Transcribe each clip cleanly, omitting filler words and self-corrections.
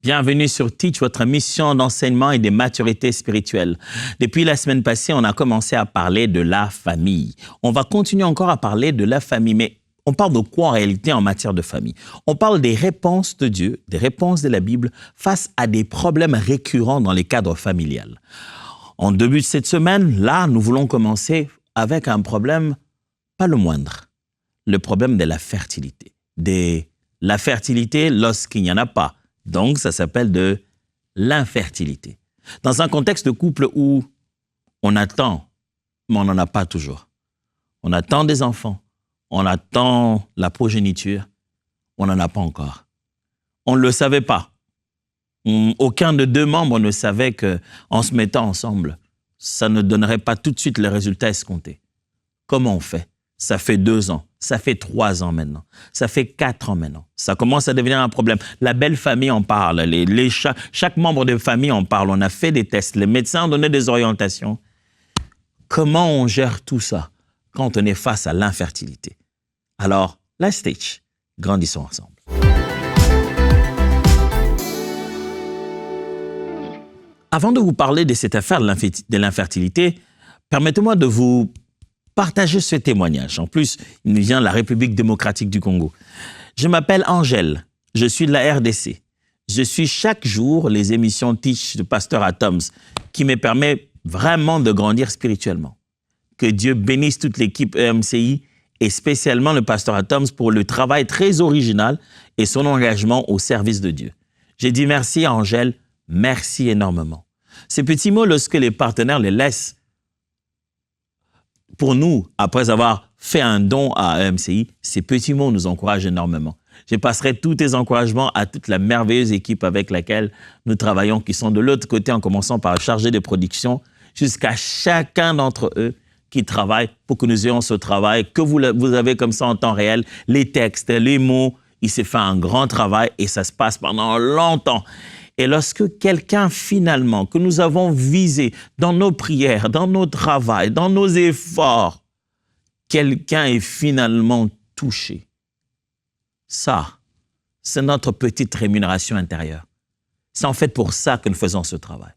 Bienvenue sur Teach, votre mission d'enseignement et de maturité spirituelle. Depuis la semaine passée, on a commencé à parler de la famille. On va continuer encore à parler de la famille, mais on parle de quoi en réalité en matière de famille? On parle des réponses de Dieu, des réponses de la Bible face à des problèmes récurrents dans les cadres familial. En début de cette semaine, là, nous voulons commencer avec un problème pas le moindre, le problème de la fertilité. La fertilité lorsqu'il n'y en a pas. Donc, ça s'appelle de l'infertilité. Dans un contexte de couple où on attend, mais on n'en a pas toujours. On attend des enfants, on attend la progéniture, on n'en a pas encore. On ne le savait pas. Aucun de deux membres ne savait qu'en se mettant ensemble, ça ne donnerait pas tout de suite les résultats escomptés. Comment on fait? Ça fait 2 ans, ça fait 3 ans maintenant, ça fait 4 ans maintenant. Ça commence à devenir un problème. La belle famille en parle, chaque membre de famille en parle. On a fait des tests, les médecins ont donné des orientations. Comment on gère tout ça quand on est face à l'infertilité? Alors, let's teach. Grandissons ensemble. Avant de vous parler de cette affaire de l'infertilité, permettez-moi de vous partager ce témoignage. En plus, il nous vient de la République démocratique du Congo. Je m'appelle Angèle, je suis de la RDC. Je suis chaque jour les émissions Teach de Pasteur Atoms qui me permet vraiment de grandir spirituellement. Que Dieu bénisse toute l'équipe EMCI et spécialement le Pasteur Atoms pour le travail très original et son engagement au service de Dieu. J'ai dit merci à Angèle, merci énormément. Ces petits mots, lorsque les partenaires les laissent pour nous, après avoir fait un don à EMCI, ces petits mots nous encouragent énormément. Je passerai tous tes encouragements à toute la merveilleuse équipe avec laquelle nous travaillons, qui sont de l'autre côté, en commençant par le chargé de production, jusqu'à chacun d'entre eux qui travaille pour que nous ayons ce travail, que vous avez comme ça en temps réel, les textes, les mots. Il s'est fait un grand travail et ça se passe pendant longtemps. Et lorsque quelqu'un, finalement, que nous avons visé dans nos prières, dans nos travails, dans nos efforts, quelqu'un est finalement touché, ça, c'est notre petite rémunération intérieure. C'est en fait pour ça que nous faisons ce travail.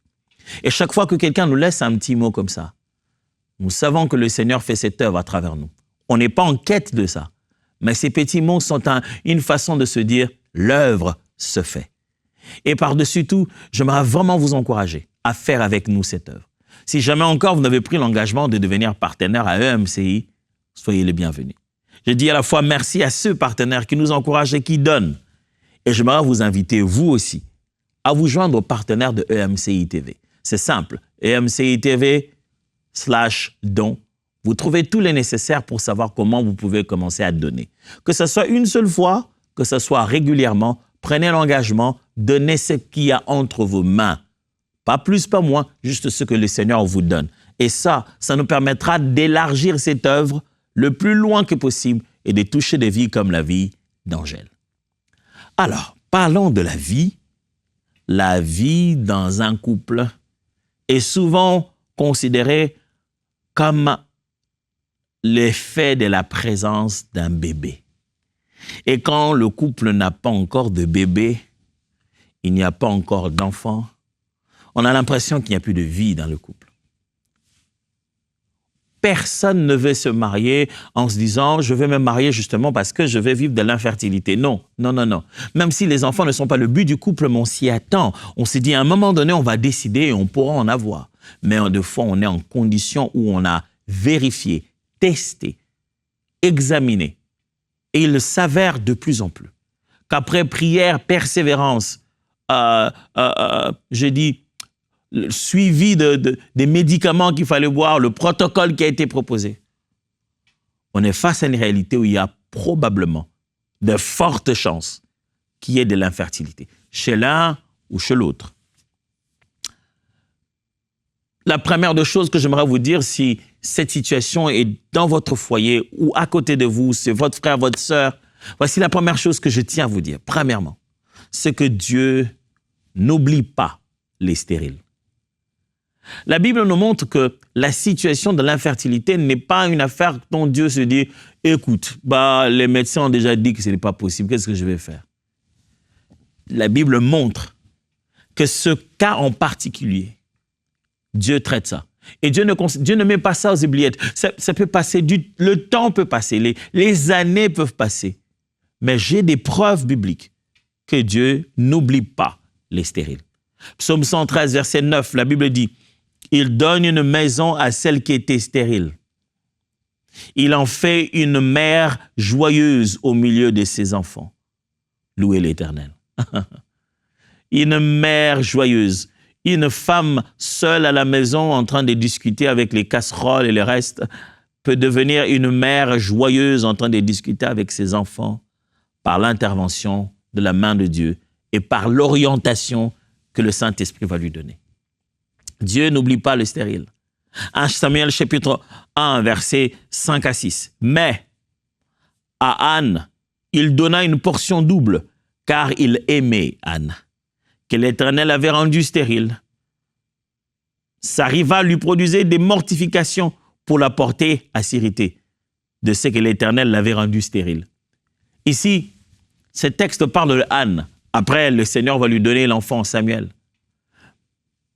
Et chaque fois que quelqu'un nous laisse un petit mot comme ça, nous savons que le Seigneur fait cette œuvre à travers nous. On n'est pas en quête de ça, mais ces petits mots sont une façon de se dire « l'œuvre se fait ». Et par-dessus tout, j'aimerais vraiment vous encourager à faire avec nous cette œuvre. Si jamais encore vous n'avez pris l'engagement de devenir partenaire à EMCI, soyez les bienvenus. Je dis à la fois merci à ceux partenaires qui nous encouragent et qui donnent. Et j'aimerais vous inviter, vous aussi, à vous joindre aux partenaires de EMCI TV. C'est simple, EMCI TV/don. Vous trouvez tous les nécessaires pour savoir comment vous pouvez commencer à donner. Que ce soit une seule fois, que ce soit régulièrement, prenez l'engagement, donnez ce qu'il y a entre vos mains. Pas plus, pas moins, juste ce que le Seigneur vous donne. Et ça nous permettra d'élargir cette œuvre le plus loin que possible et de toucher des vies comme la vie d'Angèle. Alors, parlons de la vie. La vie dans un couple est souvent considérée comme l'effet de la présence d'un bébé. Et quand le couple n'a pas encore de bébé, il n'y a pas encore d'enfant, on a l'impression qu'il n'y a plus de vie dans le couple. Personne ne veut se marier en se disant « je vais me marier justement parce que je vais vivre de l'infertilité ». Non, non, non, non. Même si les enfants ne sont pas le but du couple, mais on s'y attend. On s'est dit à un moment donné, on va décider et on pourra en avoir. Mais de fois, on est en condition où on a vérifié, testé, examiné. Et il s'avère de plus en plus qu'après prière, persévérance, suivi des médicaments qu'il fallait boire, le protocole qui a été proposé, on est face à une réalité où il y a probablement de fortes chances qu'il y ait de l'infertilité, chez l'un ou chez l'autre. La première des choses que j'aimerais vous dire, si cette situation est dans votre foyer ou à côté de vous, c'est votre frère, votre sœur, voici la première chose que je tiens à vous dire. Premièrement, c'est que Dieu n'oublie pas les stériles. La Bible nous montre que la situation de l'infertilité n'est pas une affaire dont Dieu se dit « écoute, les médecins ont déjà dit que ce n'est pas possible, qu'est-ce que je vais faire ?» La Bible montre que ce cas en particulier, Dieu traite ça. Et Dieu ne met pas ça aux oubliettes. Ça peut passer, le temps peut passer, les années peuvent passer. Mais j'ai des preuves bibliques que Dieu n'oublie pas les stériles. Psaume 113, verset 9, la Bible dit, « Il donne une maison à celle qui était stérile. Il en fait une mère joyeuse au milieu de ses enfants. » Louez l'Éternel. Une mère joyeuse. Une femme seule à la maison en train de discuter avec les casseroles et le reste peut devenir une mère joyeuse en train de discuter avec ses enfants par l'intervention de la main de Dieu et par l'orientation que le Saint-Esprit va lui donner. Dieu n'oublie pas le stérile. 1 Samuel chapitre 1, versets 5 à 6. Mais à Anne, il donna une portion double, car il aimait Anne, que l'Éternel avait rendue stérile. Sa rivale lui produisait des mortifications pour la porter à s'irriter de ce que l'Éternel l'avait rendue stérile. Ici, ce texte parle de Anne. Après, le Seigneur va lui donner l'enfant Samuel.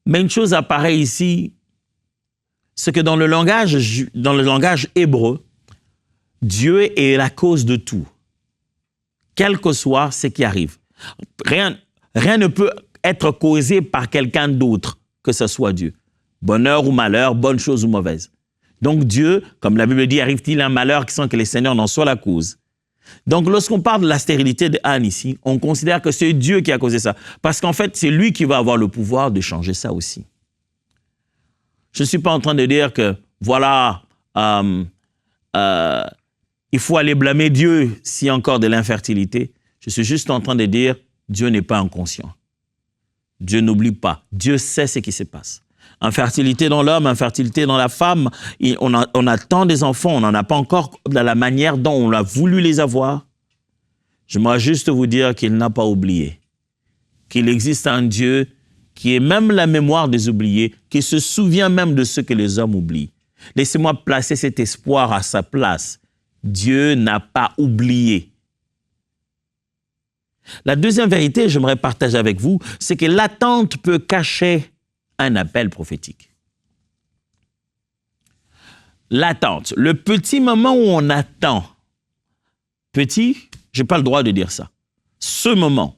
Mais une chose apparaît ici, c'est que dans le langage hébreu, Dieu est la cause de tout, quel que soit ce qui arrive. Rien ne peut être causé par quelqu'un d'autre que ce soit Dieu. Bonheur ou malheur, bonne chose ou mauvaise. Donc Dieu, comme la Bible dit, arrive-t-il un malheur sans que le Seigneur n'en soit la cause? Donc lorsqu'on parle de la stérilité d'Anne ici, on considère que c'est Dieu qui a causé ça. Parce qu'en fait, c'est lui qui va avoir le pouvoir de changer ça aussi. Je ne suis pas en train de dire que, voilà, il faut aller blâmer Dieu s'il y a encore de l'infertilité. Je suis juste en train de dire, Dieu n'est pas inconscient. Dieu n'oublie pas. Dieu sait ce qui se passe. Infertilité dans l'homme, infertilité dans la femme. On attend des enfants, on n'en a pas encore de la manière dont on a voulu les avoir. J'aimerais juste vous dire qu'il n'a pas oublié. Qu'il existe un Dieu qui est même la mémoire des oubliés, qui se souvient même de ce que les hommes oublient. Laissez-moi placer cet espoir à sa place. Dieu n'a pas oublié. La deuxième vérité, j'aimerais partager avec vous, c'est que l'attente peut cacher un appel prophétique. L'attente, le petit moment où on attend. Petit, je n'ai pas le droit de dire ça. Ce moment,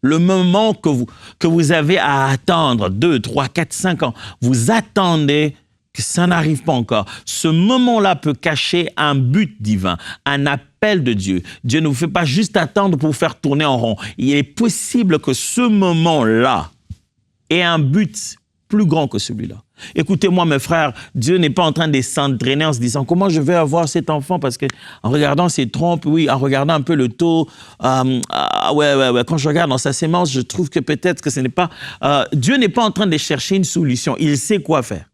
le moment que vous avez à attendre 2, 3, 4, 5 ans, vous attendez que ça n'arrive pas encore. Ce moment-là peut cacher un but divin, un appel de Dieu. Dieu ne vous fait pas juste attendre pour vous faire tourner en rond. Il est possible que ce moment-là ait un but plus grand que celui-là. Écoutez-moi, mes frères, Dieu n'est pas en train de s'entraîner en se disant « Comment je vais avoir cet enfant ?» Parce qu'en regardant ses trompes, oui, en regardant un peu le taux, quand je regarde dans sa sémence, je trouve que peut-être que ce n'est pas... Dieu n'est pas en train de chercher une solution. Il sait quoi faire.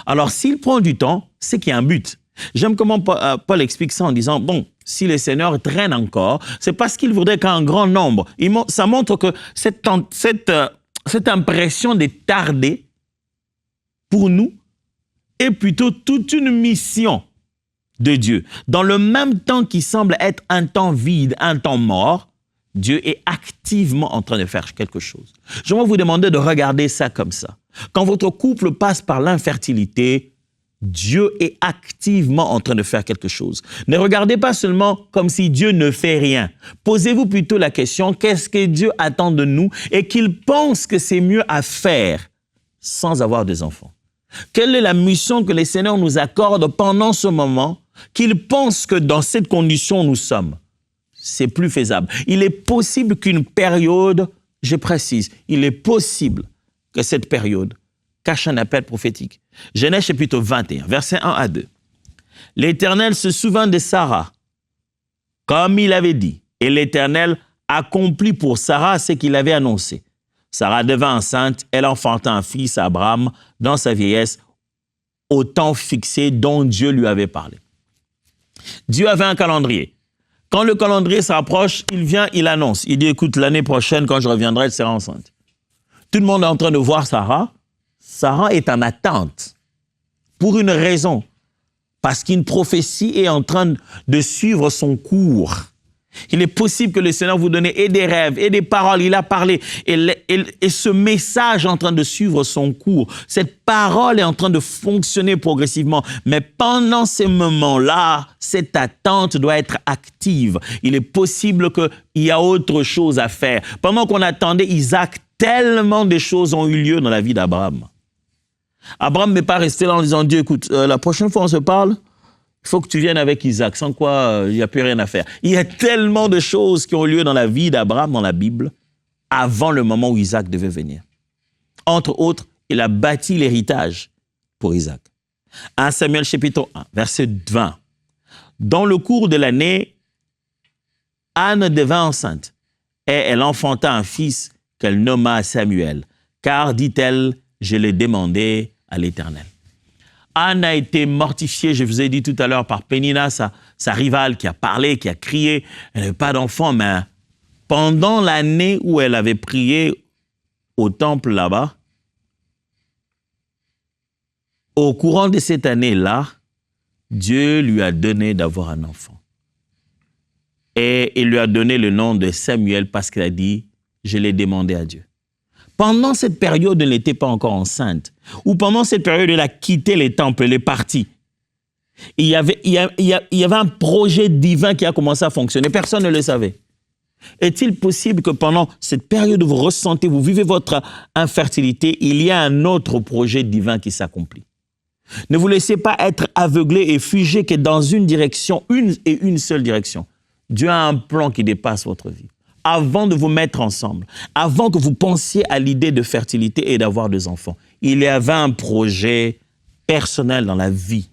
Alors, s'il prend du temps, c'est qu'il y a un but. J'aime comment Paul explique ça en disant « Bon, si le Seigneur traîne encore, c'est parce qu'il voudrait qu'un grand nombre... » Ça montre que cette impression de tarder, pour nous, est plutôt toute une mission de Dieu. Dans le même temps qui semble être un temps vide, un temps mort, Dieu est activement en train de faire quelque chose. Je vais vous demander de regarder ça comme ça. Quand votre couple passe par l'infertilité, Dieu est activement en train de faire quelque chose. Ne regardez pas seulement comme si Dieu ne fait rien. Posez-vous plutôt la question, qu'est-ce que Dieu attend de nous et qu'il pense que c'est mieux à faire sans avoir des enfants? Quelle est la mission que le Seigneur nous accorde pendant ce moment qu'il pense que dans cette condition nous sommes? C'est plus faisable. Il est possible qu'une période, je précise, il est possible que cette période cache un appel prophétique. Genèse chapitre 21, versets 1 à 2. L'Éternel se souvint de Sarah, comme il avait dit, et l'Éternel accomplit pour Sarah ce qu'il avait annoncé. Sarah devint enceinte, elle enfanta un fils à Abraham dans sa vieillesse, au temps fixé dont Dieu lui avait parlé. Dieu avait un calendrier. Quand le calendrier s'approche, il vient, il annonce. Il dit, écoute, l'année prochaine, quand je reviendrai, elle sera enceinte. Tout le monde est en train de voir Sarah. Sarah est en attente pour une raison. Parce qu'une prophétie est en train de suivre son cours. Il est possible que le Seigneur vous donne et des rêves et des paroles. Il a parlé et ce message est en train de suivre son cours. Cette parole est en train de fonctionner progressivement. Mais pendant ces moments-là, cette attente doit être active. Il est possible qu'il y a autre chose à faire. Pendant qu'on attendait Isaac, tellement de choses ont eu lieu dans la vie d'Abraham. Abraham n'est pas resté là en disant, Dieu, écoute, la prochaine fois on se parle, il faut que tu viennes avec Isaac, sans quoi il n'y a plus rien à faire. Il y a tellement de choses qui ont lieu dans la vie d'Abraham, dans la Bible, avant le moment où Isaac devait venir. Entre autres, il a bâti l'héritage pour Isaac. 1 Samuel chapitre 1, verset 20. Dans le cours de l'année, Anne devint enceinte et elle enfanta un fils qu'elle nomma Samuel, car, dit-elle, je l'ai demandé à l'Éternel. Anne a été mortifiée, je vous ai dit tout à l'heure, par Pénina, sa rivale, qui a parlé, qui a crié. Elle n'avait pas d'enfant, mais pendant l'année où elle avait prié au temple là-bas, au courant de cette année-là, Dieu lui a donné d'avoir un enfant. Et il lui a donné le nom de Samuel parce qu'il a dit, je l'ai demandé à Dieu. Pendant cette période, elle n'était pas encore enceinte. Ou pendant cette période, elle a quitté les temples, elle est partie. Il y avait un projet divin qui a commencé à fonctionner. Personne ne le savait. Est-il possible que pendant cette période où vous ressentez, vous vivez votre infertilité, il y a un autre projet divin qui s'accomplit? Ne vous laissez pas être aveuglé et figé que dans une direction, une seule direction. Dieu a un plan qui dépasse votre vie. Avant de vous mettre ensemble, avant que vous pensiez à l'idée de fertilité et d'avoir des enfants, il y avait un projet personnel dans la vie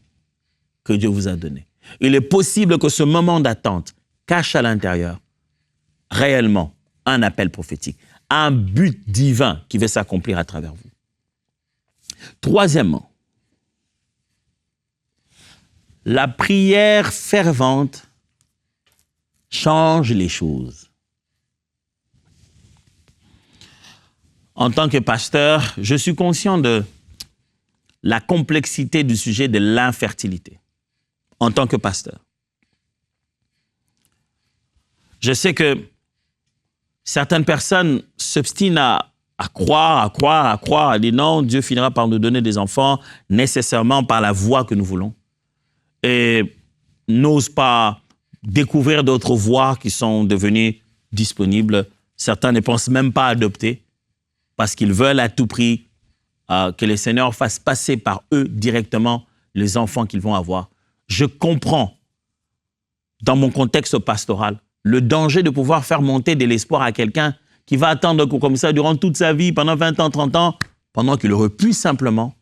que Dieu vous a donné. Il est possible que ce moment d'attente cache à l'intérieur réellement un appel prophétique, un but divin qui va s'accomplir à travers vous. Troisièmement, la prière fervente change les choses. En tant que pasteur, je suis conscient de la complexité du sujet de l'infertilité. En tant que pasteur. Je sais que certaines personnes s'obstinent à croire, à dire non, Dieu finira par nous donner des enfants nécessairement par la voie que nous voulons. Et n'osent pas découvrir d'autres voies qui sont devenues disponibles. Certains ne pensent même pas adopter parce qu'ils veulent à tout prix que le Seigneur fasse passer par eux directement les enfants qu'ils vont avoir. Je comprends, dans mon contexte pastoral, le danger de pouvoir faire monter de l'espoir à quelqu'un qui va attendre comme ça durant toute sa vie, pendant 20 ans, 30 ans, pendant qu'il aurait pu simplement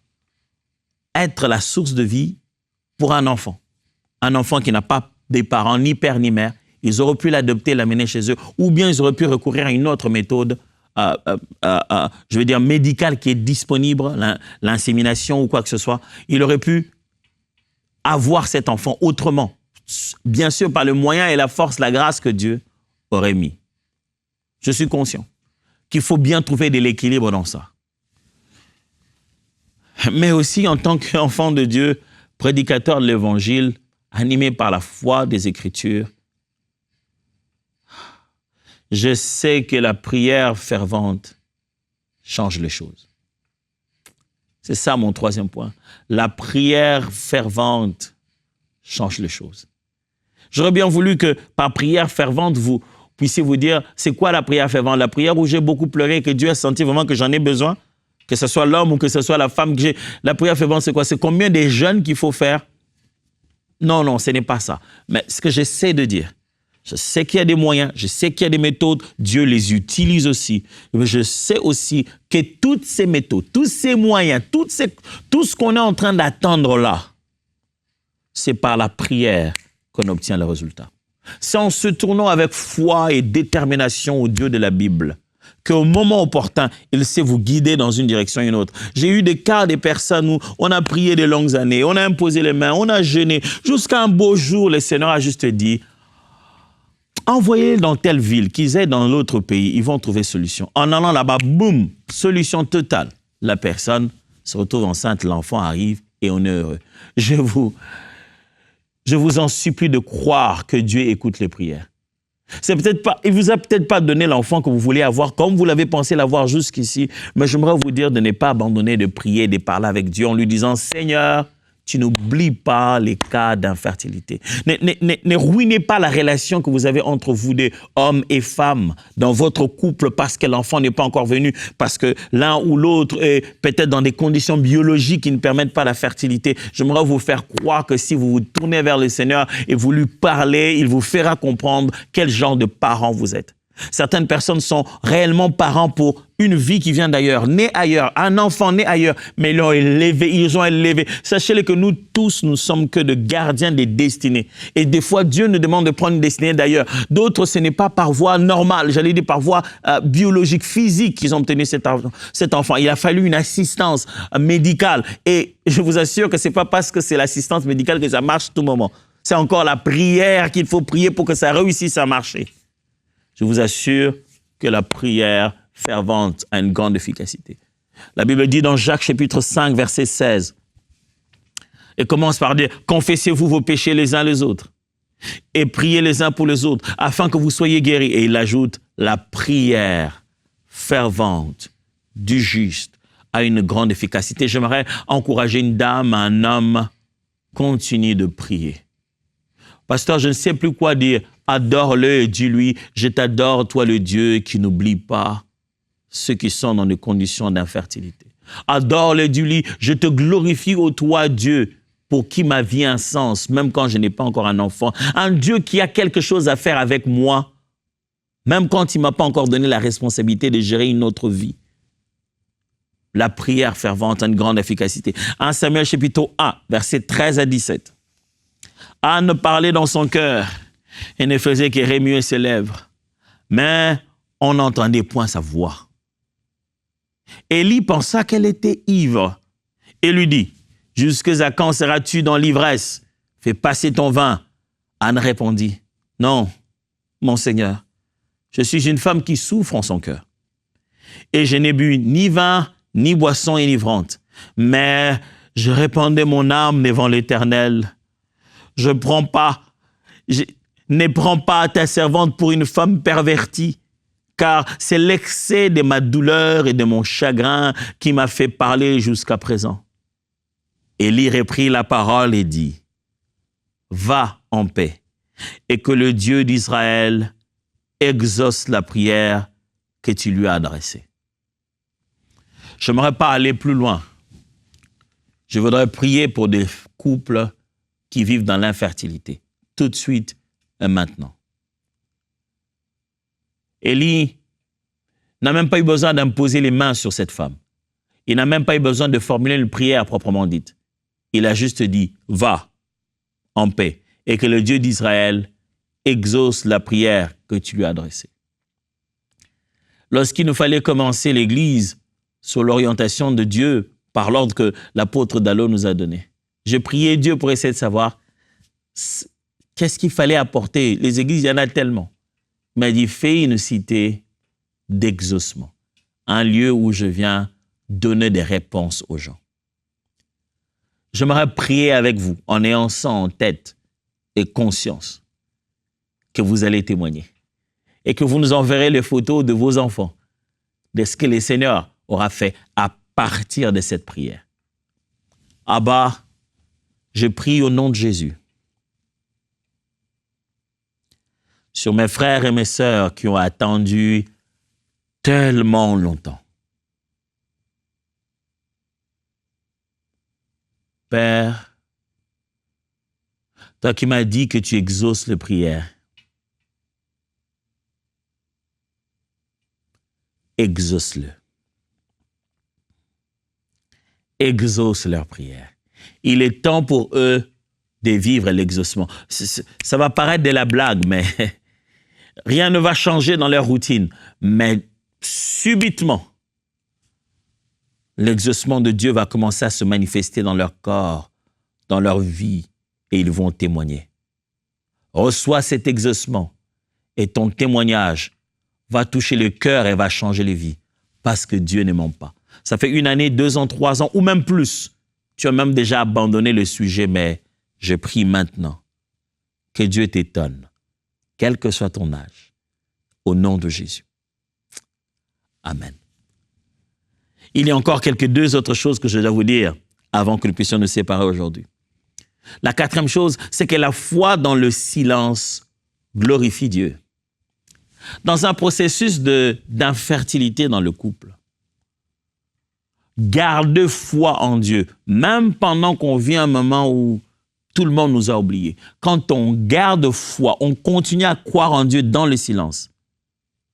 être la source de vie pour un enfant. Un enfant qui n'a pas des parents, ni père ni mère. Ils auraient pu l'adopter, l'amener chez eux, ou bien ils auraient pu recourir à une autre méthode je veux dire médicale qui est disponible, l'insémination ou quoi que ce soit. Il aurait pu avoir cet enfant autrement, bien sûr par le moyen et la force, la grâce que Dieu aurait mis. Je suis conscient qu'il faut bien trouver de l'équilibre dans ça. Mais aussi en tant qu'enfant de Dieu, prédicateur de l'Évangile, animé par la foi des Écritures, je sais que la prière fervente change les choses. C'est ça mon troisième point. La prière fervente change les choses. J'aurais bien voulu que par prière fervente, vous puissiez vous dire, c'est quoi la prière fervente? La prière où j'ai beaucoup pleuré et que Dieu a senti vraiment que j'en ai besoin, que ce soit l'homme ou que ce soit la femme. La prière fervente, c'est quoi? C'est combien de jeûnes qu'il faut faire? Non, ce n'est pas ça. Mais ce que j'essaie de dire, je sais qu'il y a des moyens, je sais qu'il y a des méthodes, Dieu les utilise aussi. Mais je sais aussi que toutes ces méthodes, tous ces moyens, tout ce qu'on est en train d'attendre là, c'est par la prière qu'on obtient le résultat. C'est en se tournant avec foi et détermination au Dieu de la Bible qu'au moment opportun, il sait vous guider dans une direction ou une autre. J'ai eu des cas des personnes où on a prié de longues années, on a imposé les mains, on a jeûné, jusqu'à un beau jour, le Seigneur a juste dit, envoyez-les dans telle ville, qu'ils aient dans l'autre pays, ils vont trouver solution. En allant là-bas, boum, solution totale. La personne se retrouve enceinte, l'enfant arrive et on est heureux. Je vous en supplie de croire que Dieu écoute les prières. C'est peut-être pas, il vous a peut-être pas donné l'enfant que vous voulez avoir comme vous l'avez pensé l'avoir jusqu'ici. Mais j'aimerais vous dire de ne pas abandonner de prier, de parler avec Dieu en lui disant, Seigneur, tu n'oublies pas les cas d'infertilité. Ne ruinez pas la relation que vous avez entre vous deux, hommes et femmes, dans votre couple parce que l'enfant n'est pas encore venu, parce que l'un ou l'autre est peut-être dans des conditions biologiques qui ne permettent pas la fertilité. J'aimerais vous faire croire que si vous vous tournez vers le Seigneur et vous lui parlez, il vous fera comprendre quel genre de parent vous êtes. Certaines personnes sont réellement parents pour une vie qui vient d'ailleurs, née ailleurs, un enfant né ailleurs, mais ils ont élevé. Sachez-le que nous tous, nous sommes que de gardiens des destinées. Et des fois, Dieu nous demande de prendre une destinée d'ailleurs. D'autres, ce n'est pas par voie normale, j'allais dire par voie biologique, physique qu'ils ont obtenu cet enfant. Il a fallu une assistance médicale. Et je vous assure que ce n'est pas parce que c'est l'assistance médicale que ça marche tout moment. C'est encore la prière qu'il faut prier pour que ça réussisse à marcher. Je vous assure que la prière fervente a une grande efficacité. La Bible dit dans Jacques chapitre 5, verset 16, et commence par dire, confessez-vous vos péchés les uns les autres, et priez les uns pour les autres, afin que vous soyez guéris. Et il ajoute, la prière fervente du juste a une grande efficacité. J'aimerais encourager une dame, un homme, continue de prier. Pasteur, je ne sais plus quoi dire. Adore-le et dis-lui, je t'adore, toi le Dieu qui n'oublie pas ceux qui sont dans des conditions d'infertilité. Adore-le et dis-lui, je te glorifie, ô toi Dieu, pour qui ma vie a un sens, même quand je n'ai pas encore un enfant. Un Dieu qui a quelque chose à faire avec moi, même quand il ne m'a pas encore donné la responsabilité de gérer une autre vie. La prière fervente a une grande efficacité. 1 Samuel chapitre 1, versets 13 à 17. Anne parlait dans son cœur et ne faisait que remuer ses lèvres, mais on n'entendait point sa voix. Élie pensa qu'elle était ivre et lui dit, « Jusqu'à quand seras-tu dans l'ivresse? Fais passer ton vin. » Anne répondit, « Non, mon Seigneur, je suis une femme qui souffre en son cœur. Et je n'ai bu ni vin, ni boisson enivrante, mais je répandais mon âme devant l'Éternel. Ne prends pas ta servante pour une femme pervertie, car c'est l'excès de ma douleur et de mon chagrin qui m'a fait parler jusqu'à présent. » Élie reprit la parole et dit, « Va en paix, et que le Dieu d'Israël exauce la prière que tu lui as adressée. » Je n'aimerais pas aller plus loin. Je voudrais prier pour des couples qui vivent dans l'infertilité, tout de suite et maintenant. Élie n'a même pas eu besoin d'imposer les mains sur cette femme. Il n'a même pas eu besoin de formuler une prière proprement dite. Il a juste dit, va en paix, et que le Dieu d'Israël exauce la prière que tu lui as adressée. Lorsqu'il nous fallait commencer l'Église sur l'orientation de Dieu par l'ordre que l'apôtre Dallo nous a donné, je priais Dieu pour essayer de savoir qu'est-ce qu'il fallait apporter. Les églises, il y en a tellement. Il m'a dit, fais une cité d'exaucement, un lieu où je viens donner des réponses aux gens. J'aimerais prier avec vous en ayant ça en tête et conscience que vous allez témoigner et que vous nous enverrez les photos de vos enfants, de ce que le Seigneur aura fait à partir de cette prière. Abba, je prie au nom de Jésus sur mes frères et mes sœurs qui ont attendu tellement longtemps. Père, toi qui m'as dit que tu exauces les prières, exauce-le. Exauce leurs prières. Il est temps pour eux de vivre l'exaucement. Ça va paraître de la blague, mais rien ne va changer dans leur routine. Mais subitement, l'exaucement de Dieu va commencer à se manifester dans leur corps, dans leur vie, et ils vont témoigner. Reçois cet exaucement et ton témoignage va toucher le cœur et va changer les vies, parce que Dieu ne ment pas. Ça fait 1 année, 2 ans, 3 ans, ou même plus. Tu as même déjà abandonné le sujet, mais je prie maintenant que Dieu t'étonne, quel que soit ton âge, au nom de Jésus. Amen. Il y a encore deux autres choses que je dois vous dire avant que nous puissions nous séparer aujourd'hui. La quatrième chose, c'est que la foi dans le silence glorifie Dieu. Dans un processus d'infertilité dans le couple, garde foi en Dieu, même pendant qu'on vit un moment où tout le monde nous a oubliés. Quand on garde foi, on continue à croire en Dieu dans le silence.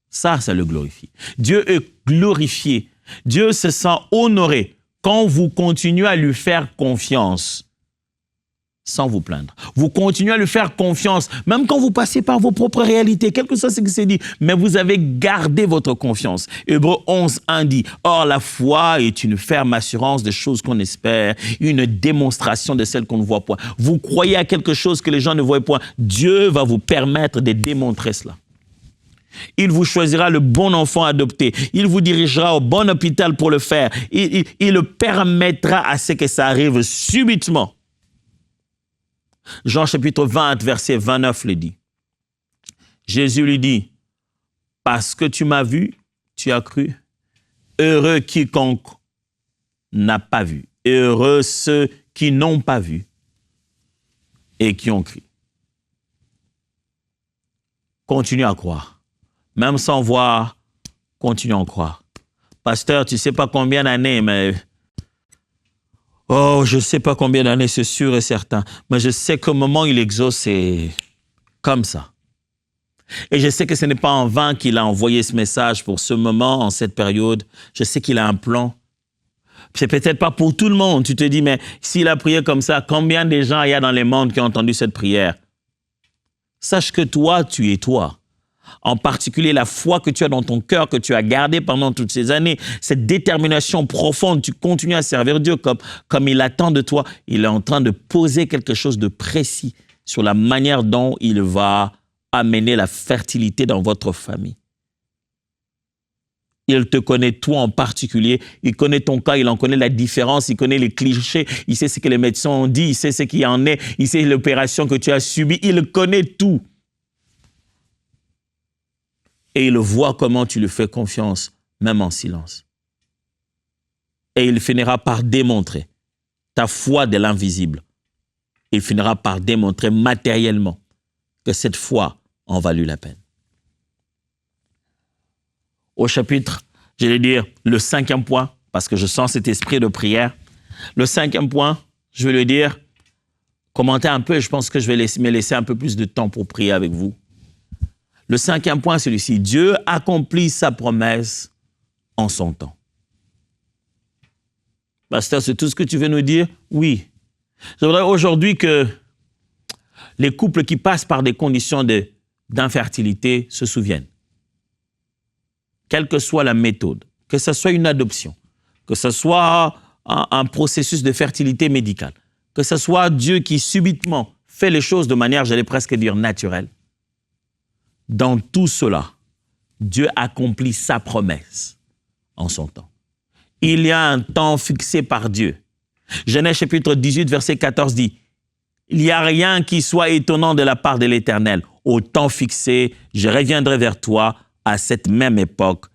Ça le glorifie. Dieu est glorifié. Dieu se sent honoré quand vous continuez à lui faire confiance sans vous plaindre. Vous continuez à lui faire confiance, même quand vous passez par vos propres réalités, quel que soit ce qui s'est dit, mais vous avez gardé votre confiance. Hébreux 11:1 dit, « Or, la foi est une ferme assurance des choses qu'on espère, une démonstration de celles qu'on ne voit point. » Vous croyez à quelque chose que les gens ne voient point. Dieu va vous permettre de démontrer cela. Il vous choisira le bon enfant adopté. Il vous dirigera au bon hôpital pour le faire. Il permettra à ce que ça arrive subitement. Jean chapitre 20, verset 29 le dit. Jésus lui dit, « Parce que tu m'as vu, tu as cru. Heureux quiconque n'a pas vu. Et heureux ceux qui n'ont pas vu et qui ont cru. » Continue à croire. Même sans voir, continue à croire. Pasteur, tu ne sais pas combien d'années, mais... Oh, je ne sais pas combien d'années, c'est sûr et certain. Mais je sais qu'au moment où il exauce, c'est comme ça. Et je sais que ce n'est pas en vain qu'il a envoyé ce message pour ce moment, en cette période. Je sais qu'il a un plan. C'est peut-être pas pour tout le monde. Tu te dis, mais s'il a prié comme ça, combien de gens il y a dans le monde qui ont entendu cette prière? Sache que toi, tu es toi. En particulier la foi que tu as dans ton cœur, que tu as gardée pendant toutes ces années, cette détermination profonde, tu continues à servir Dieu comme il attend de toi. Il est en train de poser quelque chose de précis sur la manière dont il va amener la fertilité dans votre famille. Il te connaît toi en particulier, il connaît ton cas, il en connaît la différence, il connaît les clichés, il sait ce que les médecins ont dit, il sait ce qu'il en est, il sait l'opération que tu as subie, il connaît tout. Et il voit comment tu lui fais confiance, même en silence. Et il finira par démontrer ta foi de l'invisible. Il finira par démontrer matériellement que cette foi en valut la peine. Au chapitre, je vais dire le 5e point, parce que je sens cet esprit de prière. Le 5e point, je vais le dire, commentez un peu, et je pense que je vais me laisser un peu plus de temps pour prier avec vous. Le 5e point, c'est celui-ci. Dieu accomplit sa promesse en son temps. Pasteur, c'est tout ce que tu veux nous dire? Oui. Je voudrais aujourd'hui que les couples qui passent par des conditions d'infertilité se souviennent. Quelle que soit la méthode, que ce soit une adoption, que ce soit un processus de fertilité médicale, que ce soit Dieu qui subitement fait les choses de manière, j'allais presque dire, naturelle. Dans tout cela, Dieu accomplit sa promesse en son temps. Il y a un temps fixé par Dieu. Genèse chapitre 18, verset 14 dit, « Il n'y a rien qui soit étonnant de la part de l'Éternel. Au temps fixé, je reviendrai vers toi à cette même époque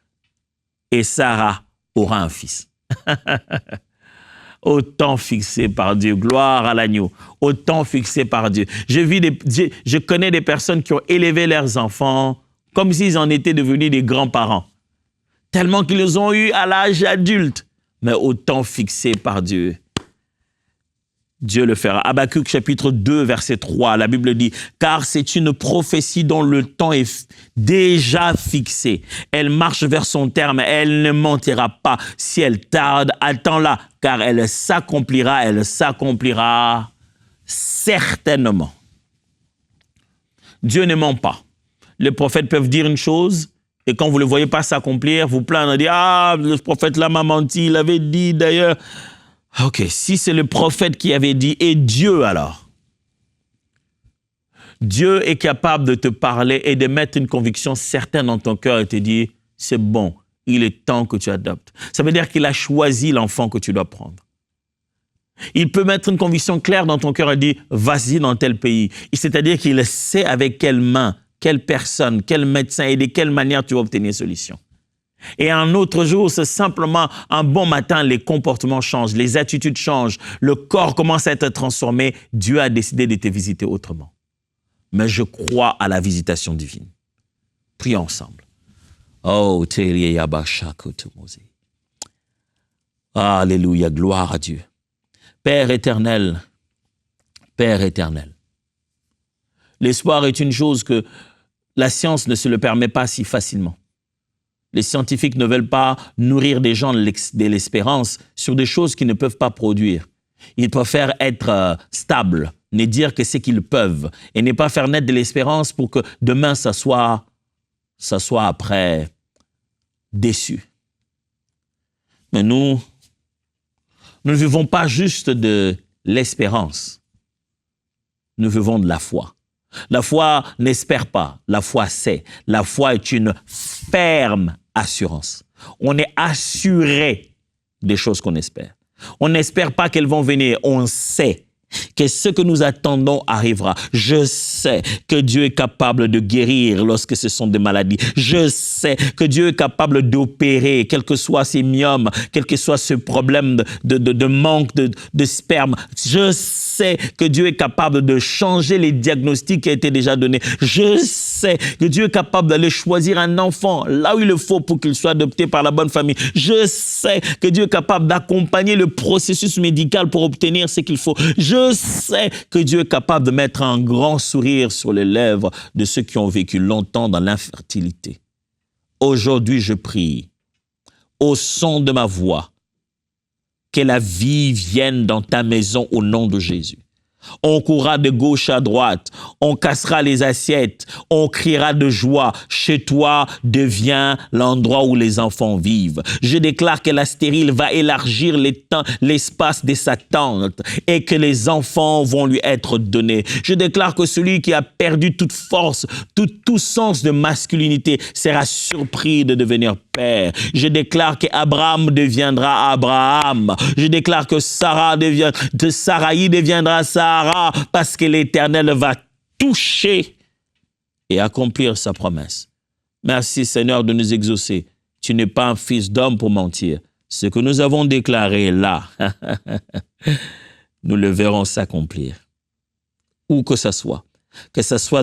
et Sarah aura un fils. » Au temps fixé par Dieu, gloire à l'agneau, au temps fixé par Dieu. Je connais des personnes qui ont élevé leurs enfants comme s'ils en étaient devenus des grands-parents, tellement qu'ils les ont eus à l'âge adulte, mais au temps fixé par Dieu. Dieu le fera. Habakkuk chapitre 2, verset 3, la Bible dit, « Car c'est une prophétie dont le temps est déjà fixé. Elle marche vers son terme, elle ne mentira pas. Si elle tarde, attends-la, car elle s'accomplira certainement. » Dieu ne ment pas. Les prophètes peuvent dire une chose, et quand vous ne le voyez pas s'accomplir, vous plaindre, dire, « Ah, le prophète là m'a menti, il avait dit d'ailleurs. » Ok, si c'est le prophète qui avait dit, et Dieu alors? Dieu est capable de te parler et de mettre une conviction certaine dans ton cœur et te dire, c'est bon, il est temps que tu adoptes. Ça veut dire qu'il a choisi l'enfant que tu dois prendre. Il peut mettre une conviction claire dans ton cœur et dire, vas-y dans tel pays. C'est-à-dire qu'il sait avec quelle main, quelle personne, quel médecin et de quelle manière tu vas obtenir solution. Et un autre jour, c'est simplement un bon matin, les comportements changent, les attitudes changent, le corps commence à être transformé. Dieu a décidé de te visiter autrement. Mais je crois à la visitation divine. Prions ensemble. Oh, alléluia, gloire à Dieu. Père éternel, l'espoir est une chose que la science ne se le permet pas si facilement. Les scientifiques ne veulent pas nourrir des gens de l'espérance sur des choses qu'ils ne peuvent pas produire. Ils préfèrent être stables, ne dire que c'est qu'ils peuvent, et ne pas faire naître de l'espérance pour que demain, ça soit après déçu. Mais nous ne vivons pas juste de l'espérance. Nous vivons de la foi. La foi n'espère pas, la foi sait. La foi est une ferme assurance. On est assuré des choses qu'on espère. On n'espère pas qu'elles vont venir, on sait que ce que nous attendons arrivera. Je sais que Dieu est capable de guérir lorsque ce sont des maladies. Je sais que Dieu est capable d'opérer, quel que soit ces myomes, quel que soit ce problème de manque de sperme. Je sais que Dieu est capable de changer les diagnostics qui ont été déjà donnés. Je sais que Dieu est capable d'aller choisir un enfant là où il le faut pour qu'il soit adopté par la bonne famille. Je sais que Dieu est capable d'accompagner le processus médical pour obtenir ce qu'il faut. Je sais que Dieu est capable de mettre un grand sourire sur les lèvres de ceux qui ont vécu longtemps dans l'infertilité. Aujourd'hui, je prie, au son de ma voix, que la vie vienne dans ta maison au nom de Jésus. On courra de gauche à droite, on cassera les assiettes, on criera de joie. Chez toi devient l'endroit où les enfants vivent. Je déclare que la stérile va élargir l'espace de sa tente et que les enfants vont lui être donnés. Je déclare que celui qui a perdu toute force, tout sens de masculinité sera surpris de devenir père. Je déclare qu'Abraham deviendra Abraham. Je déclare que Saraï deviendra Sarah parce que l'Éternel va toucher et accomplir sa promesse. Merci Seigneur de nous exaucer. Tu n'es pas un fils d'homme pour mentir. Ce que nous avons déclaré là, nous le verrons s'accomplir. Où que ce soit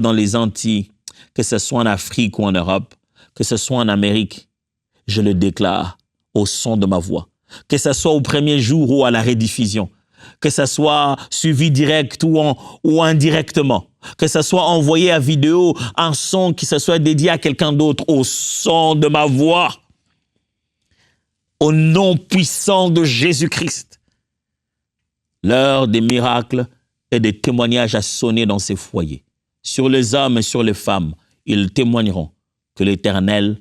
dans les Antilles, que ce soit en Afrique ou en Europe, que ce soit en Amérique, je le déclare au son de ma voix. Que ce soit au premier jour ou à la rediffusion, que ce soit suivi direct ou indirectement, que ce soit envoyé à vidéo, un son qui se soit dédié à quelqu'un d'autre, au son de ma voix, au nom puissant de Jésus-Christ. L'heure des miracles et des témoignages a sonné dans ces foyers. Sur les hommes et sur les femmes, ils témoigneront que l'Éternel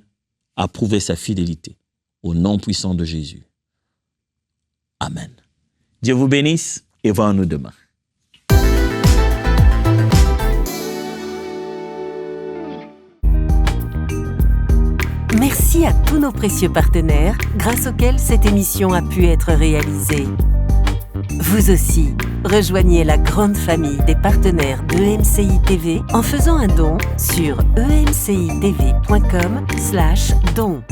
a prouvé sa fidélité. Au nom puissant de Jésus. Amen. Dieu vous bénisse et voyons-nous demain. Merci à tous nos précieux partenaires grâce auxquels cette émission a pu être réalisée. Vous aussi, rejoignez la grande famille des partenaires d'EMCI TV en faisant un don sur emcitv.com/don.